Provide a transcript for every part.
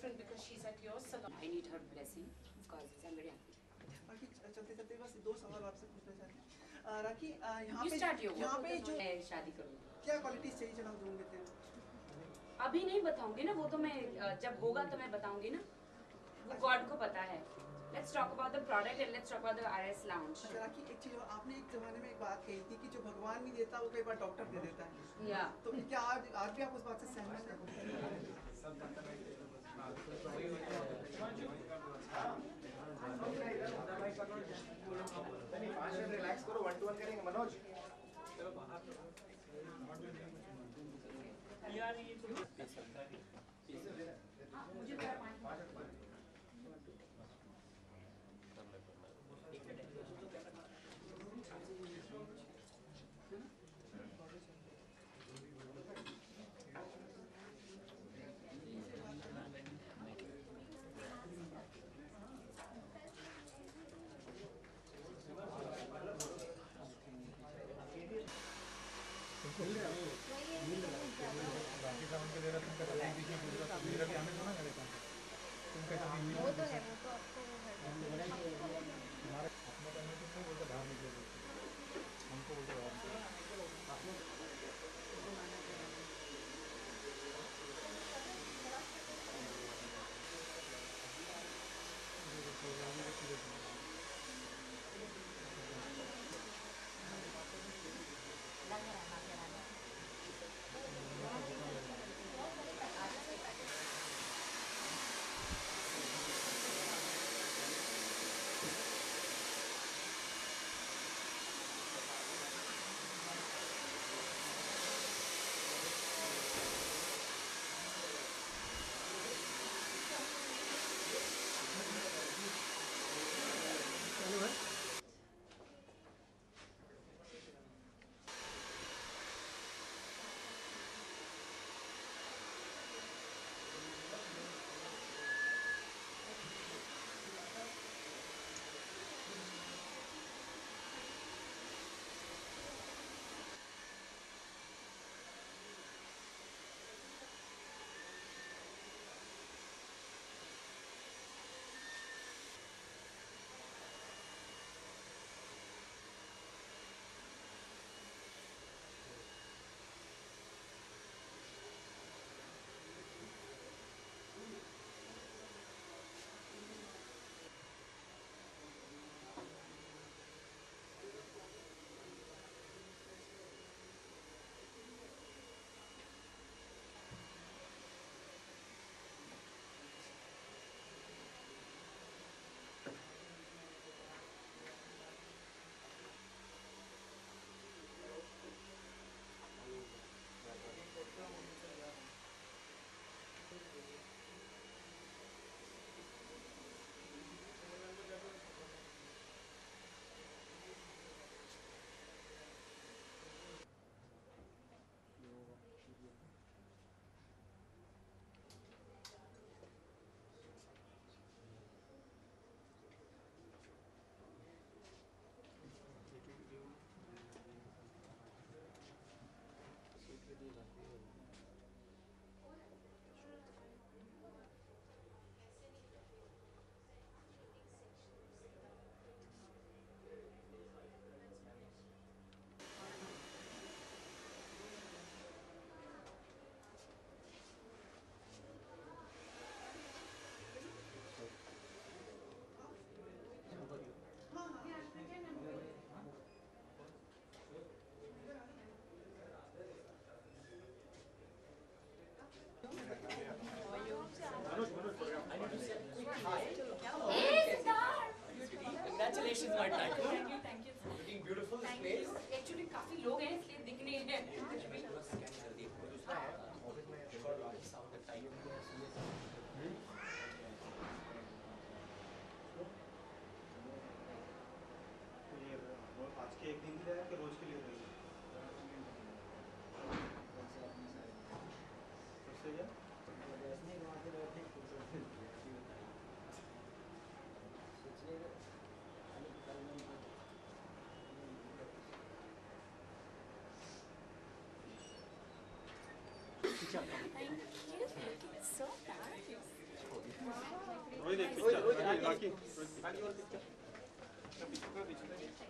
different because she's at your salon. I need her blessing. Of course, I'm very happy. राखी चलते चलते बस दो सवाल आपसे पूछना चाहते हैं। राखी यहाँ पे जो शादी करूँ क्या क्वालिटीज चाहिए जनाब रूम देते हैं? अभी नहीं बताऊंगी ना, वो तो मैं जब होगा तो मैं बताऊंगी ना, वो गॉड को पता है। Let's talk about the product and let's talk about the RS lounge. अच्छा राखी, एक चीज आपने एक जमाने में एक बात कही थी कि जो भगवान नहीं देता वो कई बार डॉक्टर दे देता है। या तो क्या आज भी आप उस बात से सहमत हैं? रिलैक्स करो, 1 to 1 करेंगे मनोज। चलो बाहर यार ये तो मुझे वो तो है, वो तो आपको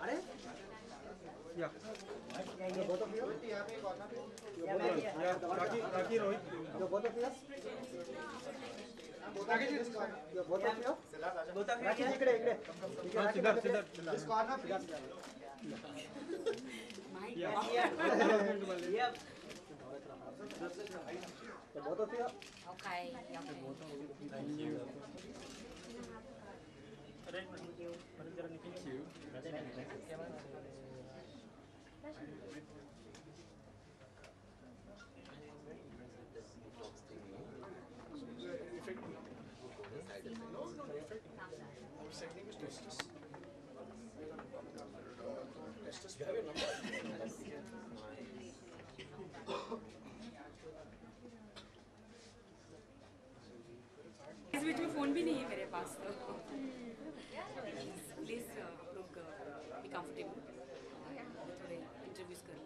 अरे Yeah. both of you? Raki, Rohit. Both of you? Both of you? Raki, इकडे. Siddharth. This corner, please. Both of you? Okay. Thank you. इस बीच में फोन भी नहीं है मेरे पास तो प्लीज आप लोग बी कंफर्टेबल थोड़े इंटरव्यूज कर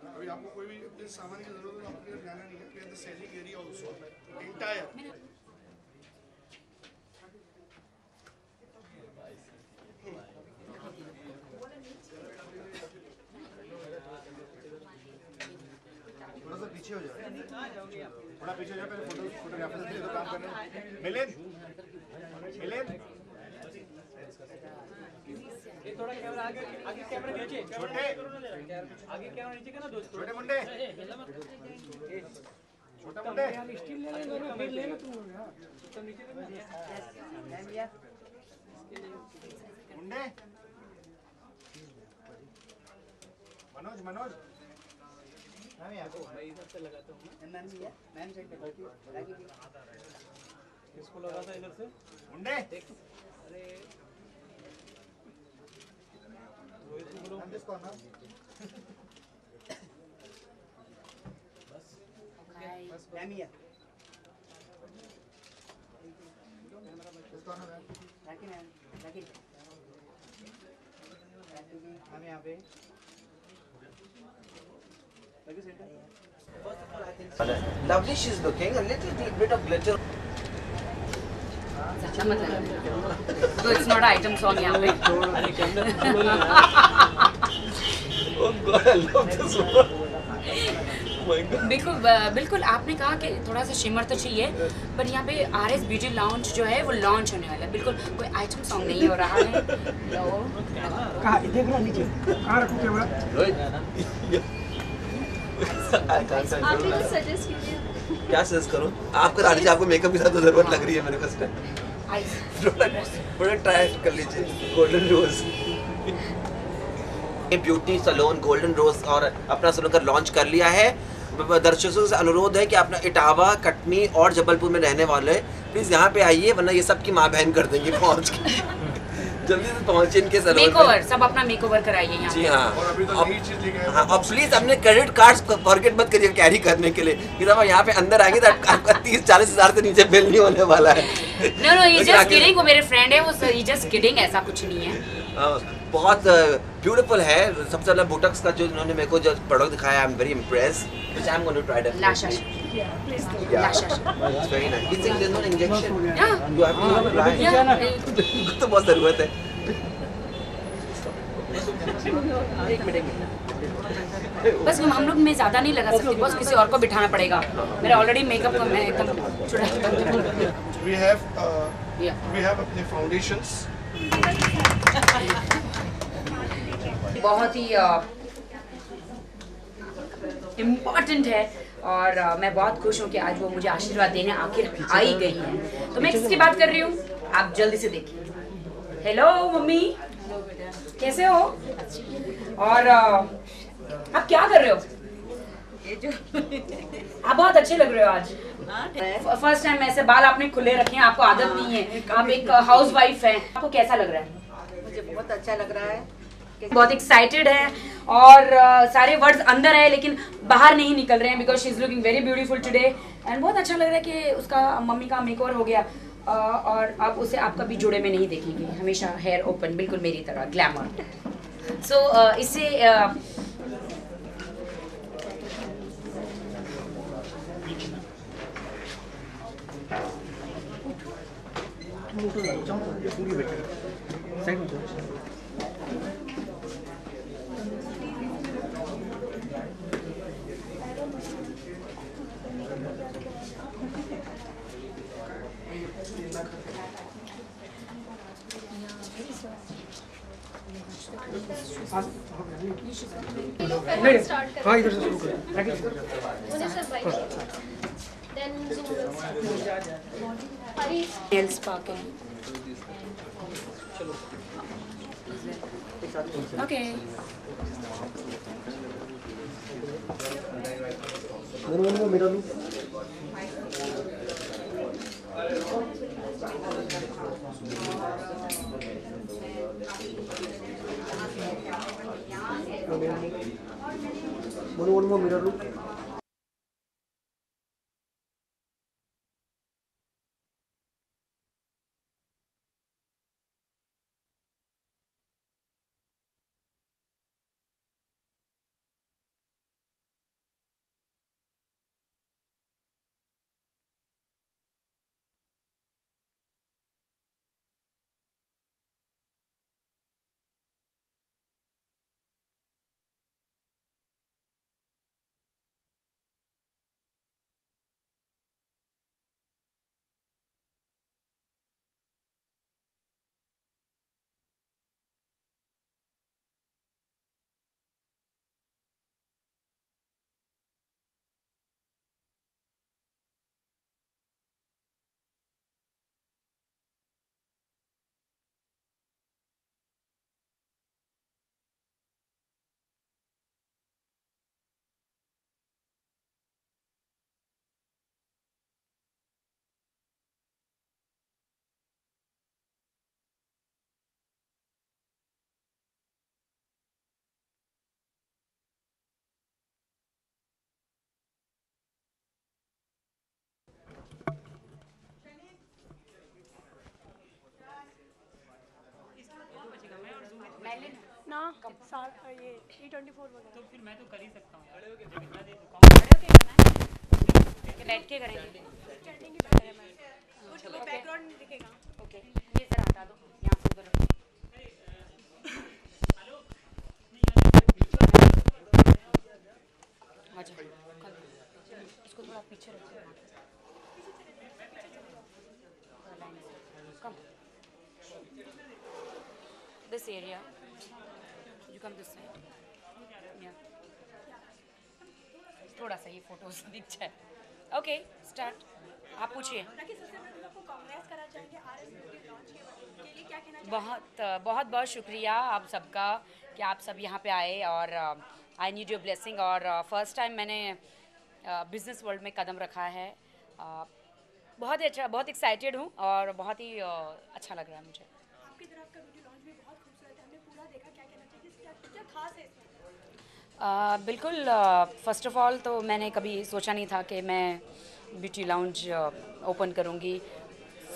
अभी आपको कोई भी अपने सामान की जरूरत है आपको जाना नहीं है the selling area also entire थोड़ा सा पीछे हो जाओ थोड़ा पीछे हो जाओ पहले फोटोग्राफर से तो काम करना मिलिंद थोड़ा कैमरा आगे कैमरा नीचे छोटे आगे कैमरा नीचे का ना दोस्त छोटे मुंडे छोटा मुंडे स्टिल ले लेना फिर लेना तुम यार तो नीचे मुंडे मनोज मैं इधर से लगाता हूँ मैम साइड पे किसको लगाता है इधर से मुंडे अरे रोहित को बोलो दिस कॉर्नर मैम या दिस कॉर्नर राखी मैम राखी हम यहाँ पे Lovely she's looking, a little bit of glitter. अच्छा मतलब तो इट्स नॉट आइटम सॉन्ग यहाँ पे Oh God, I love this one. बिल्कुल आपने कहा कि थोड़ा सा शिमर तो चाहिए पर यहाँ पे RS ब्यूटी लॉन्च जो है वो लॉन्च होने वाला है बिल्कुल कोई आइटम सॉन्ग नहीं हो रहा है कहाँ देख रहा नीचे कहाँ रखूँ कैमरा आप भी कुछ सजेस्ट कीजिए क्या सजेस्ट करूँ आप करा लीजिए आपको मेकअप की ज़्यादा जरूरत लग रही है मेरे को प्रोडक्ट ट्राई कर लीजिए Golden Rose Beauty Salon Golden Rose और अपना सलोन का लॉन्च कर लिया है दर्शकों से अनुरोध है कि अपना इटावा कटनी और जबलपुर में रहने वाले प्लीज यहाँ पे आइए वरना ये सब की माँ बहन कर देंगे पहुँच के जल्दी से पहुँचे इनके सलोन मेकओवर सब अपना मेकओवर कराइए यहाँ जी हाँ और अभी तो नई चीज लेके आए हाँ और प्लीज अपने क्रेडिट कार्ड फॉरगेट मत करिए कैरी करने के लिए कि जब आप यहाँ पे अंदर आएंगे तो आपका 30-40 हज़ार से नीचे बिल नहीं होने वाला है नो ये जस्ट किडिंग वो मेरे फ्रेंड है वो ये जस्ट किडिंग ऐसा कुछ नहीं है बहुत ब्यूटीफुल है सबसे पहले बोटक्स का जो उन्होंने मेरे को जो प्रोडक्ट दिखाया I am very impressed which I am going to try that लाशा लाशा it's very nice it's there no injection Yeah. You have to try तो बहुत जरूरत है बस हम लोग में ज्यादा नहीं लगा सकते बस किसी और को बिठाना पड़ेगा मेरा ऑलरेडी मेकअप का मैं एकदम वी हैव अपने फाउंडेशंस बहुत ही इम्पोर्टेंट है और मैं बहुत खुश हूँ कि आज वो मुझे आशीर्वाद देने आखिर आ ही गई है तो मैं किसकी बात कर रही हूँ आप जल्दी से देखिए हेलो मम्मी कैसे हो और आप क्या कर रहे हो आप बहुत अच्छे लग रहे हो आज फर्स्ट टाइम ऐसे बाल आपने खुले रखे हैं आपको आदत नहीं है आप एक हाउस वाइफ हैं आपको कैसा लग रहा है मुझे बहुत अच्छा लग रहा है बहुत एक्साइटेड है और सारे वर्ड्स अंदर है लेकिन बाहर नहीं निकल रहे हैं because she is looking very beautiful today and बहुत अच्छा लग रहा है कि उसका मम्मी का मेकओवर हो गया और अब उसे आप कभी जोड़े में नहीं देखेंगे हमेशा हेयर ओपन बिल्कुल मेरी तरह ग्लैमर सो इससे फोटो जाओ ये पूरी बैठे साइड में जाओ। नहीं हाँ इधर से शुरू करें नेल स्पार्किंग ओके मेरा लुक मेरा लुक ना ये E24 वगैरह तो फिर मैं तो कर ही सकता हूँ यार कितना देर बैठ के करेंगे स्टैंडिंग ही बेटर है मैम कुछ बैकग्राउंड नहीं दिखेगा ओके ये जरा हटा दो यहाँ से उधर रखो अच्छा इसको थोड़ा पीछे रखो come this area you come this side yeah थोड़ा सा ये फोटोज दिख जाए ओके स्टार्ट आप पूछिए बहुत बहुत बहुत शुक्रिया आप सबका कि आप सब यहाँ पे आए और आई नीड योर ब्लेसिंग और फर्स्ट टाइम मैंने बिजनेस वर्ल्ड में कदम रखा है बहुत अच्छा बहुत एक्साइटेड हूँ और बहुत ही अच्छा लग रहा है मुझे आपकी तरफ का वीडियो लॉन्च भी बहुत खूबसूरत है हमने पूरा देखा क्या कहना चाहिए क्या खास है इसमें बिल्कुल फ़र्स्ट ऑफ ऑल तो मैंने कभी सोचा नहीं था कि मैं ब्यूटी लाउंज ओपन करूँगी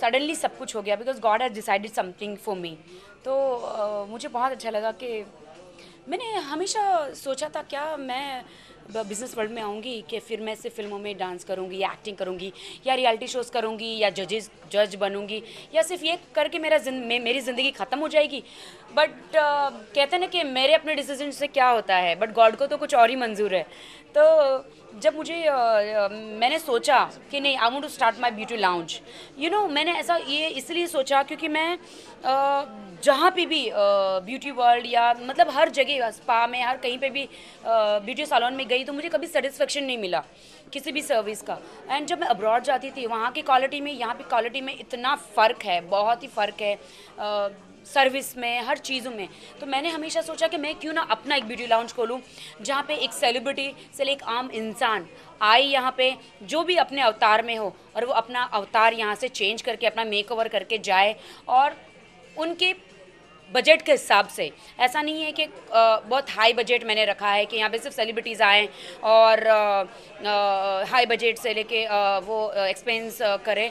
सडनली सब कुछ हो गया because God has decided something for me तो मुझे बहुत अच्छा लगा कि मैंने हमेशा सोचा था क्या मैं बिज़नेस वर्ल्ड में आऊँगी कि फिर मैं सिर्फ फिल्मों में डांस करूँगी या एक्टिंग करूँगी या रियलिटी शोज़ करूँगी या जज बनूँगी या सिर्फ ये करके मेरी ज़िंदगी ख़त्म हो जाएगी बट कहते हैं ना कि मेरे अपने डिसीजन से क्या होता है बट गॉड को तो कुछ और ही मंजूर है तो जब मुझे मैंने सोचा कि नहीं I want to start my beauty lounge you know मैंने ऐसा ये इसलिए सोचा क्योंकि मैं जहाँ पे भी ब्यूटी वर्ल्ड या मतलब हर जगह स्पा में हर कहीं पे भी ब्यूटी सैलून में गई तो मुझे कभी सेटिस्फेक्शन नहीं मिला किसी भी सर्विस का एंड जब मैं अब्रॉड जाती थी वहाँ की क्वालिटी में यहाँ की क्वालिटी में इतना फ़र्क है बहुत ही फ़र्क है सर्विस में हर चीज़ों में तो मैंने हमेशा सोचा कि मैं क्यों ना अपना एक ब्यूटी लाउंज खोलूँ जहाँ पे एक सेलिब्रिटी से एक आम इंसान आए यहाँ पे जो भी अपने अवतार में हो और वो अपना अवतार यहाँ से चेंज करके अपना मेकओवर करके जाए और उनके बजट के हिसाब से ऐसा नहीं है कि बहुत हाई बजट मैंने रखा है कि यहाँ पे सिर्फ सेलिब्रिटीज़ आएँ और हाई बजट से लेके वो एक्सपेंस करें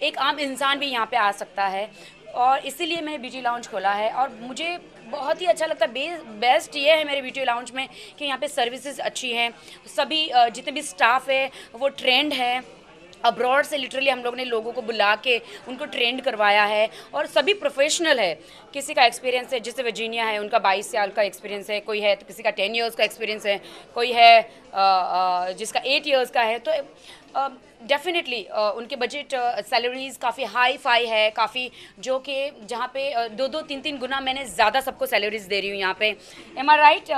एक आम इंसान भी यहाँ पे आ सकता है और इसीलिए मैंने ब्यूटी लाउंज खोला है और मुझे बहुत ही अच्छा लगता है बेस्ट ये है मेरे ब्यूटी लाउंज में कि यहाँ पे सर्विसेज अच्छी हैं सभी जितने भी स्टाफ है वो ट्रेंड है अब्रॉड से लिटरली हम लोग ने लोगों को बुला के उनको ट्रेंड करवाया है और सभी प्रोफेशनल है। किसी का एक्सपीरियंस है, जैसे वर्जीनिया है उनका 22 साल का एक्सपीरियंस है, कोई है तो किसी का 10 इयर्स का एक्सपीरियंस है, कोई है जिसका 8 इयर्स का है। तो डेफिनेटली उनके बजट सैलरीज काफ़ी हाई फाई है, काफ़ी जो कि जहाँ पे 2-2, 3-3 गुना मैंने ज़्यादा सबको सैलरीज दे रही हूँ यहाँ पे। एम आई राइट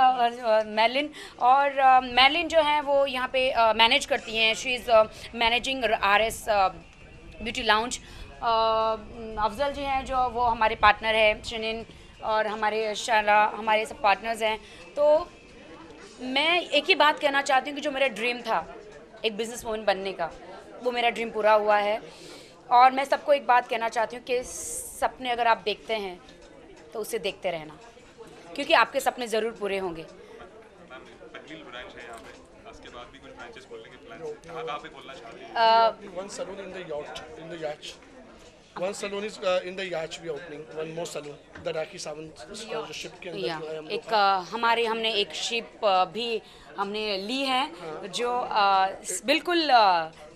मैलिन? और मैलिन जो है वो यहाँ पे मैनेज करती हैं, she is managing RS beauty lounge. Afzal ji हैं जो वो हमारे पार्टनर है, शनिन और हमारे शाला, हमारे सब पार्टनर्स हैं। तो मैं एक ही बात कहना चाहती हूँ कि जो मेरा ड्रीम था एक बिजनेस वूमन बनने का, वो मेरा ड्रीम पूरा हुआ है। और मैं सबको एक बात कहना चाहती हूँ कि सपने अगर आप देखते हैं तो उसे देखते रहना, क्योंकि आपके सपने ज़रूर पूरे होंगे। One salon in the yacht, in the yacht. One salon is in the yacht we are opening. One more salon, the Rakhi Sawant ship के अंदर जो है हम एक हमारे हमने एक शिप भी हमने ली है जो बिल्कुल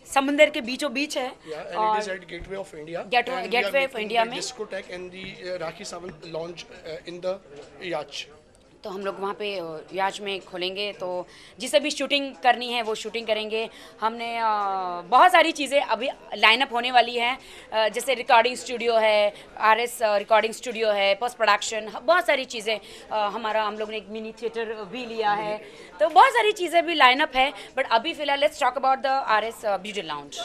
समंदर के बीचों बीच है। and it is at Gateway of India. Gateway of India में discotheque and the Rakhi Sawant lounge in the yacht. तो हम लोग वहाँ पे याच में खोलेंगे, तो जिसे भी शूटिंग करनी है वो शूटिंग करेंगे। हमने बहुत सारी चीज़ें अभी लाइनअप होने वाली हैं, जैसे रिकॉर्डिंग स्टूडियो है, RS रिकॉर्डिंग स्टूडियो है, पोस्ट प्रोडक्शन, बहुत सारी चीज़ें। हमारा हम लोग ने एक मिनी थिएटर भी लिया है, तो बहुत सारी चीज़ें भी लाइनअप है। बट अभी फ़िलहाल let's talk about the RS beauty lounge.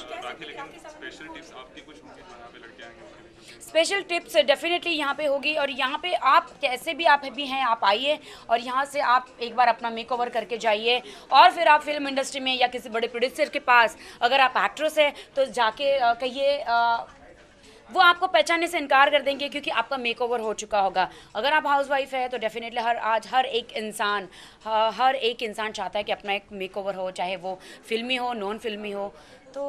Special tips definitely यहाँ पे होगी, और यहाँ पे आप कैसे भी आप भी हैं आप आइए और यहाँ से आप एक बार अपना मेकओवर करके जाइए, और फिर आप फिल्म इंडस्ट्री में या किसी बड़े प्रोड्यूसर के पास, अगर आप एक्ट्रेस है तो जाके कहिए, वो आपको पहचानने से इनकार कर देंगे क्योंकि आपका मेकओवर हो चुका होगा। अगर आप हाउसवाइफ है तो डेफिनेटली आज हर एक इंसान चाहता है कि अपना एक मेकओवर हो, चाहे वो फिल्मी हो नॉन फिल्मी हो। तो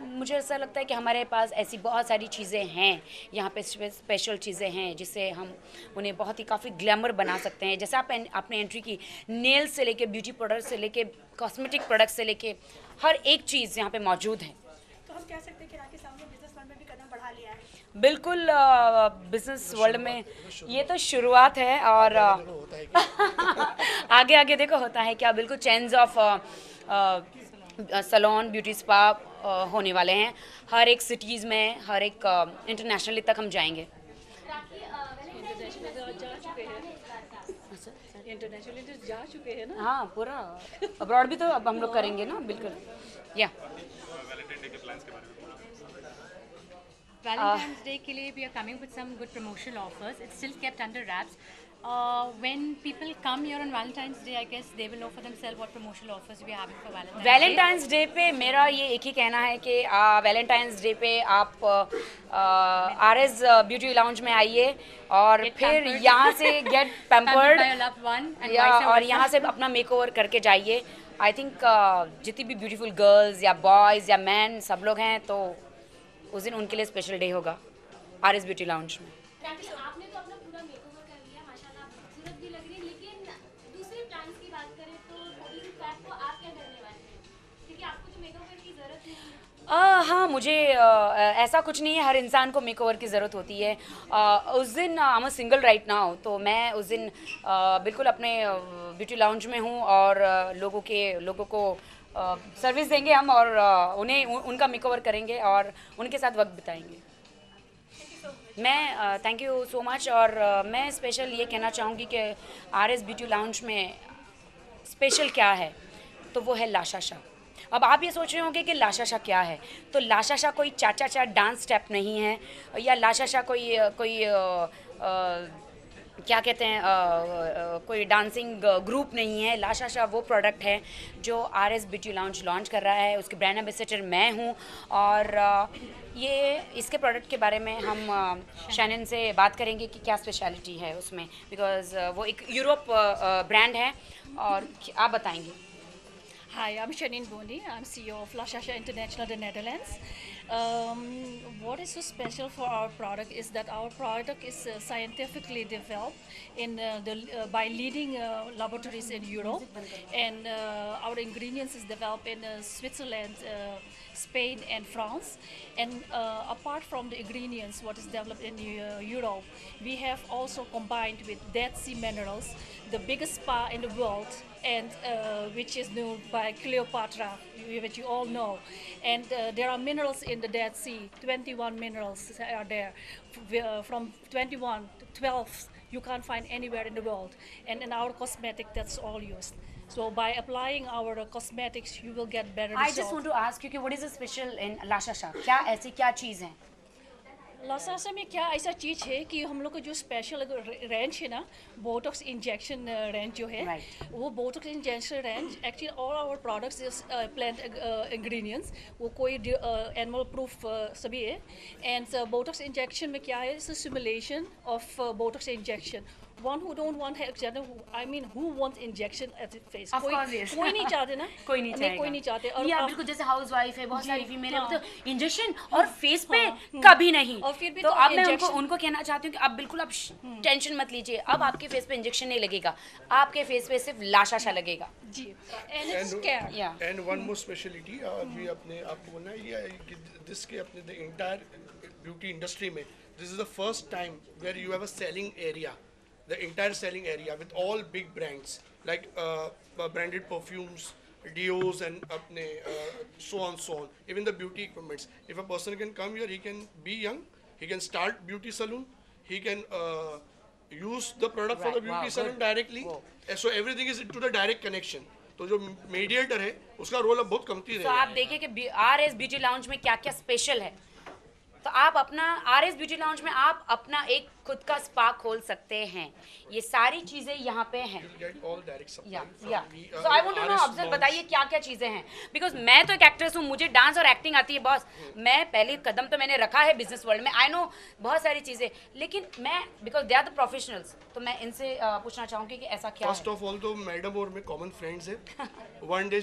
मुझे ऐसा लगता है कि हमारे पास ऐसी बहुत सारी चीज़ें हैं यहाँ पे, स्पेशल चीज़ें हैं जिससे हम उन्हें बहुत ही काफ़ी ग्लैमर बना सकते हैं। जैसे आपने एंट्री की, नेल से लेके ब्यूटी प्रोडक्ट से लेके कॉस्मेटिक प्रोडक्ट से लेके हर एक चीज़ यहाँ पे मौजूद है। तो हम कह सकते हैं कि राखी सावंत ने बिजनेस वर्ल्ड में भी कदम बढ़ा लिया है। बिल्कुल, बिजनेस वर्ल्ड में ये तो शुरुआत है, और आगे आगे देखो होता है क्या। बिल्कुल chains of salon beauty spa होने वाले हैं हर एक सिटीज़ में, हर एक इंटरनेशनली तक हम जाएंगे। इंटरनेशनली तो जा चुके हैं ना। हाँ, पूरा अब्रॉड भी तो अब हम लोग करेंगे ना। बिल्कुल या Valentine's Day के लिए we are coming with some good promotional offers. It's still kept under wraps. When people come here on Valentine's Day, I guess they will know for themselves what promotional offers we are having for Valentine's Day. Valentine's day पे मेरा ये एक ही कहना है कि Valentine's day पे आप RS beauty lounge में आइए और फिर यहाँ से गेट पैम्पर्ड या और यहाँ से अपना मेकओवर करके जाइए। आई थिंक जितनी भी ब्यूटीफुल गर्ल्स या बॉयज़ या मैन सब लोग हैं, तो उस दिन उनके लिए स्पेशल डे होगा RS ब्यूटी लाउंज में। आपने तो अपना पूरा मेकओवर कर लिया, माशाल्लाह खूबसूरत भी लग रही है, लेकिन दूसरे प्लान्स की बात करें तो थोड़ी सी फैट को आप क्या करने वाले हैं, क्योंकि आपको तो मेकओवर की ज़रूरत नहीं है। हाँ, मुझे ऐसा कुछ नहीं है, हर इंसान को मेकओवर की ज़रूरत होती है। उस दिन I am single right now, तो मैं उस दिन बिल्कुल अपने ब्यूटी लाउंज में हूँ और लोगों को सर्विस देंगे हम, और उनका मेकओवर करेंगे और उनके साथ वक्त बिताएंगे। मैं थैंक यू सो मच। और मैं स्पेशल ये कहना चाहूँगी कि RS ब्यूटी लाउंज में स्पेशल क्या है, तो वो है लाशाशा। अब आप ये सोच रहे होंगे कि लाशाशा क्या है, तो लाशाशा कोई चाचा डांस स्टेप नहीं है, या लाशाशा कोई क्या कहते हैं कोई डांसिंग ग्रुप नहीं है। लाशाशा वो प्रोडक्ट है जो RS ब्यूटी लाउंज लॉन्च कर रहा है, उसके ब्रांड एम्बेसडर मैं हूँ। और ये इसके प्रोडक्ट के बारे में हम शैनन से बात करेंगे कि क्या स्पेशलिटी है उसमें, बिकॉज़ वो एक यूरोप ब्रांड है। और आप बताएंगे? Hi, I'm Shanine Bondi. I'm CEO of La Shasha International, the Netherlands. What is so special for our product is that our product is scientifically developed by leading laboratories in Europe, and our ingredients is developed in Switzerland, Spain, and France. And apart from the ingredients, what is developed in Europe, we have also combined with Dead Sea minerals, the biggest spa in the world, and which is known by Cleopatra, which you all know. And there are minerals in the Dead Sea, 21 minerals are there. From 21 to 12, you can't find anywhere in the world. And in our cosmetic, that's all used. So by applying our cosmetics, you will get better results. I just want to ask you, what is special in La Shasha? क्या ऐसी क्या चीज़ है? La Shasha में क्या ऐसा चीज़ है कि हम लोग का जो स्पेशल रेंज है ना, बोटॉक्स इंजेक्शन रेंज जो है, वो botox injection range actually all our products is plant ingredients, वो कोई एनिमल प्रूफ सभी है. एंड बोटॉक्स इंजेक्शन में क्या है, it's a simulation of Botox injection. One who don't want who wants injection at the face? Of course, yes. कोई नहीं चाहते ना. कोई नहीं चाहते. और या बिल्कुल जैसे हाउस वाइफ है, बहुत सारी फीमेल है, तो इंजेक्शन और फेस पे कभी नहीं. और फिर भी तो अब मैं उनको कहना चाहती हूँ कि अब बिल्कुल आप टेंशन मत लीजिए. अब आपके फेस पे इंजेक्शन नहीं लगेगा, आपके फेस पे सिर्फ La Shasha लगेगा. जी. And it's care. Yeah. And one more speciality अभी अपने आपको बोलना है ये कि this के अपने the entire beauty industry में this is the first time where you have a selling area. The entire selling area with all big brands like branded perfumes, deos, and so on. Even the beauty equipments. If a person can come here, he can be young, he can start beauty salon, he can use the product for the beauty salon directly. So everything is into the direct connection. तो जो mediator है, उसका role अब बहुत कमती रहेगा. तो आप देखिए कि RS Beauty Lounge में क्या-क्या स्पेशल है. तो आप अपना RS Beauty Lounge में आप अपना एक खुद का स्पा खोल सकते हैं. ये सारी चीजें यहाँ पे हैं. So I want to know, Afzal बताइए क्या क्या चीजें हैं. बिकॉज मैं तो एक एक्ट्रेस हूँ, मुझे डांस और एक्टिंग आती है बॉस. मैं पहले कदम तो मैंने रखा है बिजनेस वर्ल्ड में. आई नो बहुत सारी चीजें, लेकिन मैं because they are the professionals, तो मैं इनसे पूछना चाहूँगी कि ऐसा क्या है. फर्स्ट ऑफ ऑल तो मैडम और मैं कॉमन फ्रेंड्स है. One day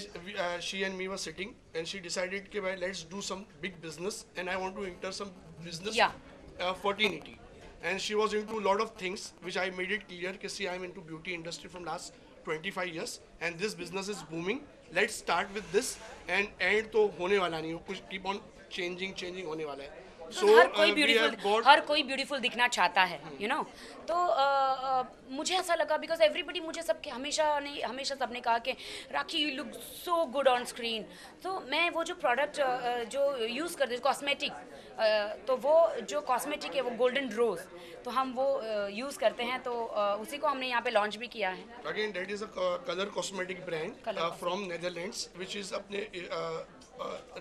she and me were sitting and she decided कि भाई let's do some big business and I want to enter some business fertility, and she was into a lot of things which I made it clear कि see I am into beauty industry from last 25 years and this business is booming, let's start with this and end तो होने वाला नहीं, कुछ keep on changing होने वाला है. So हर कोई ब्यूटीफुल दिखना चाहता है, you know. तो मुझे ऐसा लगा बिकॉज एवरीबडी मुझे सबके हमेशा सबने कहा कि Rakhi you look so good on screen. तो मैं वो जो प्रोडक्ट जो यूज़ करते कॉस्मेटिक, तो वो जो कॉस्मेटिक है वो गोल्डन रोज, तो हम वो यूज़ करते हैं. तो उसी को हमने यहाँ पे लॉन्च भी किया है. Again that is a colour cosmetic brand from Netherlands which is अपने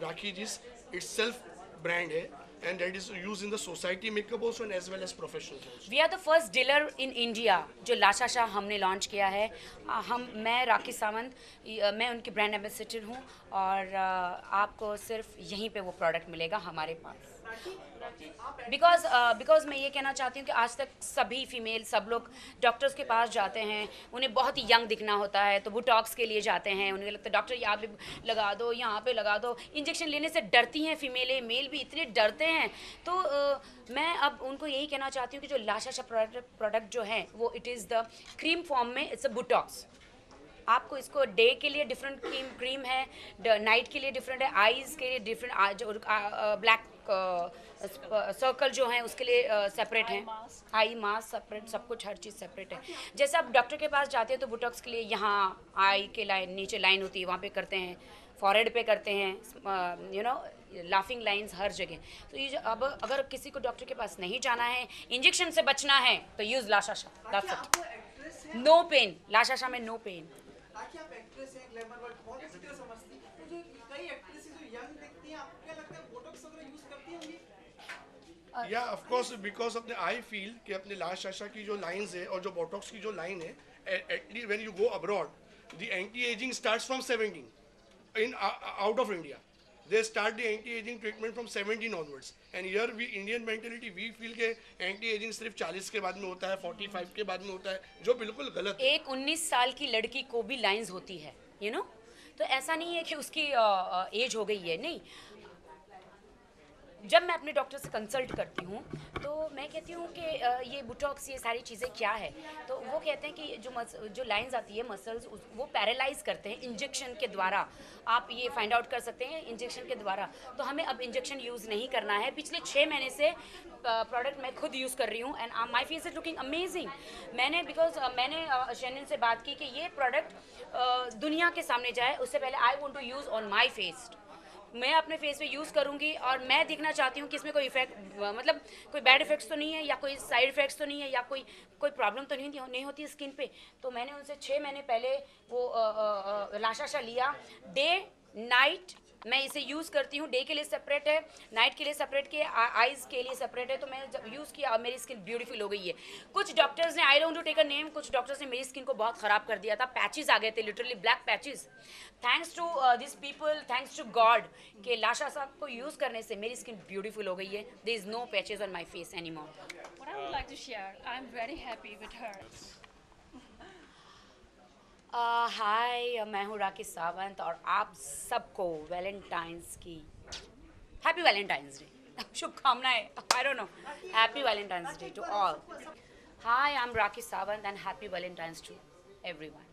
राखी जी's itself brand है. And that is used in the society makeup also and as well as professional also. We are the first dealer in India जो La Shasha हमने launch किया है. मैं राखी सावंत, मैं उनकी brand ambassador हूँ और आपको सिर्फ यहीं पे वो प्रोडक्ट मिलेगा हमारे पास. बिकॉज मैं ये कहना चाहती हूँ कि आज तक सभी फीमेल सब लोग डॉक्टर्स के पास जाते हैं, उन्हें बहुत ही यंग दिखना होता है, तो बोटॉक्स के लिए जाते हैं. उन्हें लगता है डॉक्टर यहाँ पे लगा दो, यहाँ पे लगा दो. इंजेक्शन लेने से डरती हैं फीमेलें, मेल भी इतने डरते हैं. तो मैं अब उनको यही कहना चाहती हूँ कि जो La Shasha प्रोडक्ट जो है वो it is the cream form में, इट्स अ बोटॉक्स. आपको इसको डे के लिए डिफरेंट क्रीम है, नाइट के लिए डिफरेंट है, आईज़ के लिए डिफरेंट, जो ब्लैक सर्कल जो हैं उसके लिए सेपरेट हैं, आई मास्क सेपरेट, सब कुछ हर चीज़ सेपरेट है. जैसे आप डॉक्टर के पास जाते हैं तो बोटॉक्स के लिए यहाँ आई के लाइन नीचे लाइन होती है, वहाँ पे करते हैं, फॉरहेड पे करते हैं, यू नो लाफिंग लाइंस हर जगह. तो ये अब अगर किसी को डॉक्टर के पास नहीं जाना है, इंजेक्शन से बचना है, तो use La Shasha. That's it. No pain. La Shasha में नो पेन. ताकि आप एक्ट्रेस हैं, ग्लैमर वर्ल्ड बहुत अच्छी तरह समझती हैं, तो जो कई एक्ट्रेसेस जो यंग दिखती हैं, आपको क्या लगता है बोटॉक्स वगैरह यूज करती होंगी? या ऑफ कोर्स बिकॉज अपने आई फील कि अपने La Shasha की जो लाइंस है और जो बोटॉक्स की जो लाइन है, at least when you go abroad the anti ageing starts from 17 in out of India. They start the anti-aging treatment from 17 onwards. And here we Indian mentality we feel के anti-aging सिर्फ 40 के बाद में होता है, 45 के बाद में होता है, जो बिल्कुल गलत है. एक 19 साल की लड़की को भी लाइंस होती है, you know. तो ऐसा नहीं है कि उसकी एज हो गई है, नहीं। जब मैं अपने डॉक्टर से कंसल्ट करती हूँ तो मैं कहती हूँ कि ये बुटॉक्स, ये सारी चीज़ें क्या है, तो वो कहते हैं कि जो लाइंस आती है मसल्स, वो पैरालाइज करते हैं इंजेक्शन के द्वारा। आप ये फाइंड आउट कर सकते हैं इंजेक्शन के द्वारा। तो हमें अब इंजेक्शन यूज़ नहीं करना है। पिछले 6 महीने से प्रोडक्ट मैं खुद यूज़ कर रही हूँ and my face is looking amazing. मैंने शैनन से बात की कि ये प्रोडक्ट दुनिया के सामने जाए उससे पहले I want to use on my face. मैं अपने फेस पे यूज़ करूँगी और मैं देखना चाहती हूँ कि इसमें कोई इफेक्ट, मतलब कोई बैड इफेक्ट्स तो नहीं है या कोई साइड इफेक्ट्स तो नहीं है या कोई प्रॉब्लम तो नहीं होती स्किन पे। तो मैंने उनसे 6 महीने पहले वो लाशाशा लिया। डे नाइट मैं इसे यूज़ करती हूँ। डे के लिए सेपरेट है, नाइट के लिए सेपरेट के, आइज़ के लिए सेपरेट है। तो मैं जब यूज़ किया और मेरी स्किन ब्यूटीफुल हो गई है। कुछ डॉक्टर्स ने, I don't to take a name, कुछ डॉक्टर्स ने मेरी स्किन को बहुत ख़राब कर दिया था। पैचेस आ गए थे, literally black patches. Thanks to this people, thanks to God के लाशाशा को यूज़ करने से मेरी स्किन ब्यूटीफुल हो गई है। There is no patches on my face any more. What I would like to share, I'm very happy with her. हाय, मैं हूँ राखी सावंत और आप सबको वैलेंटाइंस की हैप्पी वैलेंटाइंस डे शुभकामनाएं। I don't know, happy Valentine's Day to all. Hi, I am Rakhi Sawant and happy Valentine's to everyone.